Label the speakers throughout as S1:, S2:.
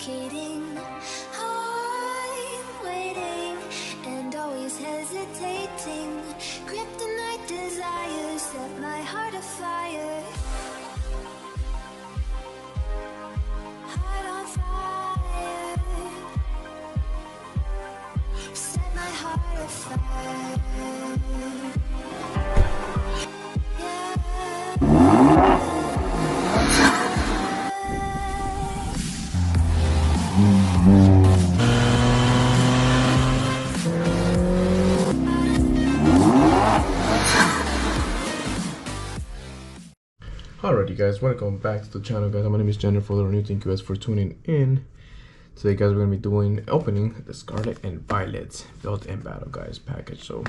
S1: suffocating. I'm waiting and always hesitating. Kryptonite desires set my heart afire. Heart on fire. Set my heart afire.
S2: Alright, you guys, welcome back to the channel, guys. My name is Jennifer New. Thank you guys for tuning in. Today, guys, we're gonna be opening the Scarlet and Violet built-in battle, guys, package. So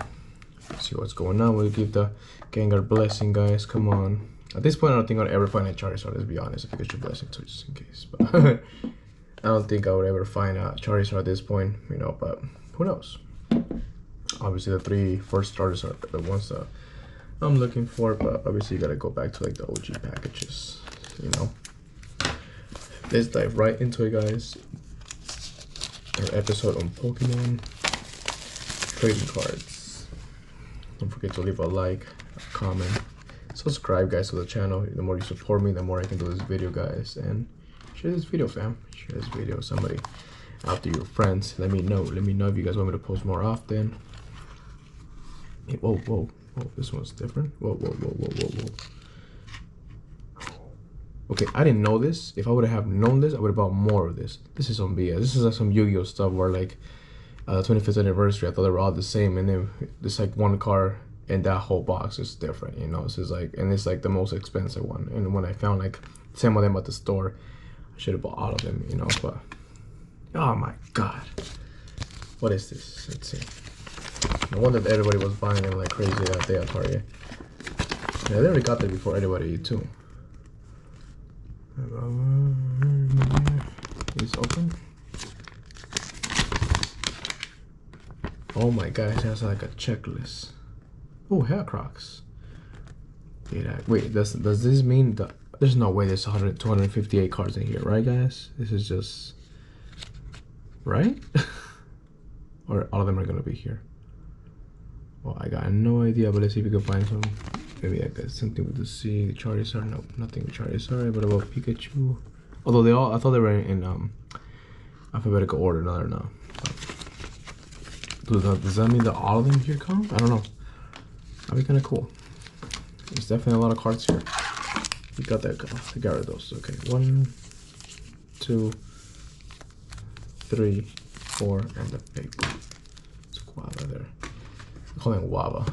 S2: see what's going on. We'll give the Gengar blessing, guys. Come on. At this point, I don't think I'll ever find a Charizard. Let's be honest. If I get your blessing too, just in case. But I don't think I would ever find a Charizard at this point, you know. But who knows? Obviously, the three first starters are the ones that I'm looking for, but obviously you gotta go back to like the OG packages, you know. Let's dive right into it, guys. Our episode on Pokemon trading cards. Don't forget to leave a like, a comment, subscribe, guys, to the channel. The more you support me, the more I can do this video, guys. And share this video, fam. Share this video with somebody out to your friends. Let me know if you guys want me to post more often. Hey, whoa, this one's different. Whoa. Okay, I didn't know this. If I would have known this, I would have bought more of this. This is some BS. This is like some Yu-Gi-Oh stuff where like 25th anniversary, I thought they were all the same, and then there's like one card and that whole box is different, you know. This is like, and it's like the most expensive one. And when I found like 10 of them at the store, I should have bought all of them, you know. But oh my god, what is this? Let's see. No wonder that everybody was buying them like crazy that day at Target. Yeah, they already got that before anybody too. Is open. Oh my god, it has like a checklist. Oh, hair crocs. Wait, does this mean that there's no way there's 258 cards in here, right, guys? This is just right. Or all of them are gonna be here. Well, I got no idea, but let's see if we can find some. Maybe I got something with the C. Charizard, no, nothing with Charizard. But about Pikachu, although I thought they were in alphabetical order. No, they're not. Does that mean that all of them here come? I don't know. That'd be kind of cool. There's definitely a lot of cards here. We got that. We got rid of those. Okay, 1, 2, 3, 4, and the big one. It's Guava there. I'm calling it Guava.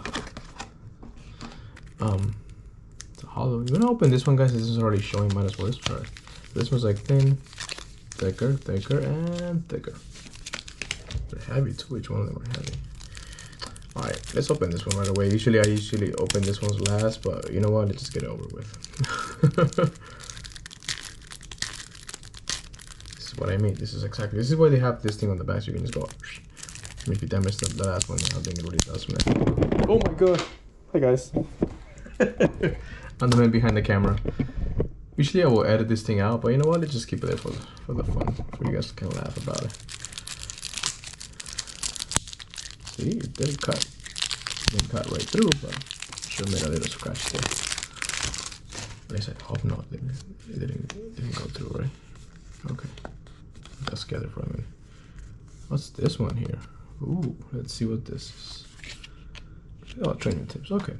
S2: It's a hollow. You're gonna open this one, guys. This is already showing. Might as well try. This one's like thin, thicker, and thicker. They're heavy too. Each one of them are heavy. All right, let's open this one right away. I usually open this one's last, but you know what? Let's just get it over with. This is what I mean. This is why they have this thing on the back, so you can just go. If you damage the last one, I think it really does, man. Oh my god. Hi guys. I'm the man behind the camera. Usually I will edit this thing out, but you know what? Let's just keep it there for the fun. So you guys can laugh about it. See, it didn't cut. It didn't cut right through, but sure made a little scratch there. At least I hope not. It didn't go through, right? Okay. Got scared for a minute. What's this one here? Ooh, let's see what this is. Oh, training tips. Okay.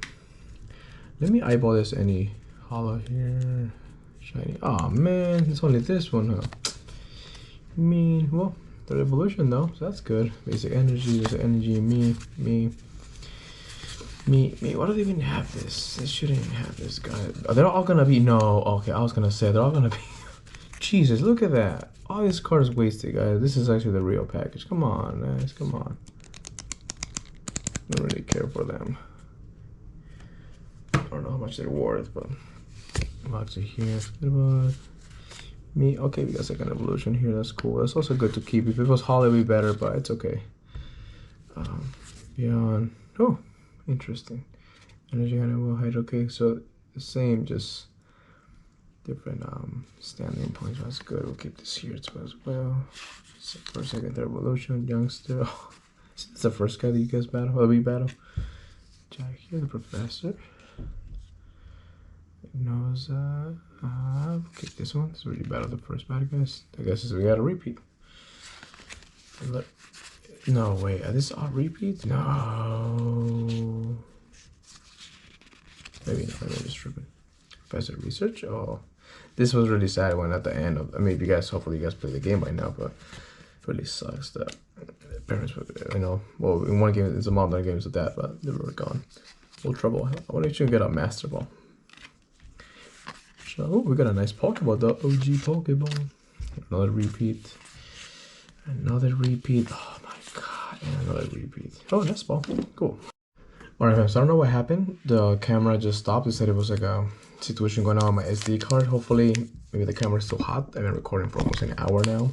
S2: Let me eyeball this. Any hollow here? Shiny. Oh man, it's only this one, huh? Well, the evolution though, so that's good. Basic energy, basic energy, me. Why do they even have this? They shouldn't even have this, guy. They're all gonna be, no, okay, I was gonna say they're all gonna be, Jesus, look at that. All these cards wasted, guys. This is actually the real package. Come on, guys, come on. I don't really care for them. I don't know how much they're worth, but actually here. Me, okay, we got second evolution here. That's cool. That's also good to keep. If it was Hollow, it'd be better, but it's okay. Beyond. Oh, interesting. Energy Hydro. Okay, so the same, just different standing points. That's good. We'll keep this here too as well. First, second, third evolution, youngster. Oh, it's the first guy that you guys battle. Or we battle. Jack here, the professor. Knows okay, this one. This is where you battle the first bad guys. I guess we got a repeat. No, wait, are this all repeats? No. Maybe not, maybe I'm just tripping. Professor Research? Oh, this was really sad when at the end of, I mean, if you guys, hopefully you guys play the game by now, but it really sucks that parents were, you know, well, in one game, it's a mom, in games with that, but they were gone. Full trouble. I want to get a Master Ball. So, oh, we got a nice Pokeball, the OG Pokeball. Another repeat. Another repeat. Oh my god, and another repeat. Oh, nice ball. Cool. Alright, so I don't know what happened. The camera just stopped. It said it was like a situation going on my SD card. Hopefully, maybe the camera's still hot. I've been recording for almost an hour now.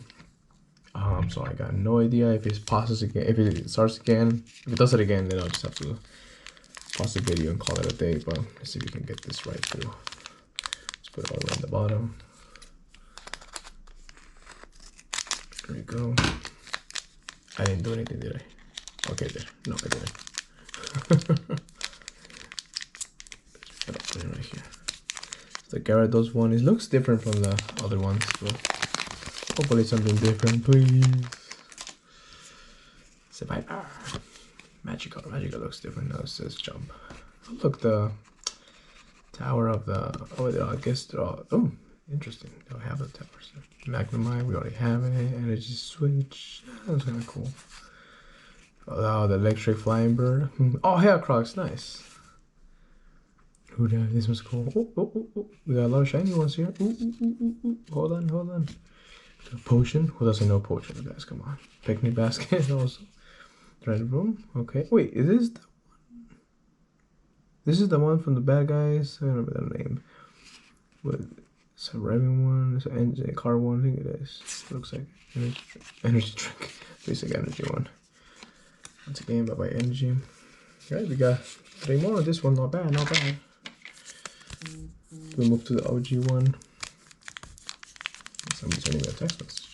S2: So I got no idea if it pauses again, if it starts again. If it does it again, then I'll just have to pause the video and call it a day. But let's see if we can get this right through. Let's put it all the way on the bottom. There we go. I didn't do anything, did I? Okay, there. No, I didn't. Put it right here. So the Gyarados one, it looks different from the other ones, but hopefully something different, please. Survivor. Magical looks different now. It says jump. Oh, look, the tower of the. Oh, I guess they're all. Oh, interesting. They don't have the towers. Magnemite, we already have it. Energy switch. That's kind of cool. Oh, the electric flying bird. Oh, Heracrox, nice. Ooh, this one's cool. Oh. We got a lot of shiny ones here. Ooh. Hold on. A potion. Who doesn't know potion, guys? Come on. Picnic basket also. Red room. Okay. Wait, is this the one? This is the one from the bad guys. I don't remember that name. What? It's a revving one. It's an engine car one. I think it is. Looks like energy drink. Basic energy one. Once again, bye energy. Alright, we got 3 more. This one, not bad. We move to the OG one. Somebody's sending me a text message.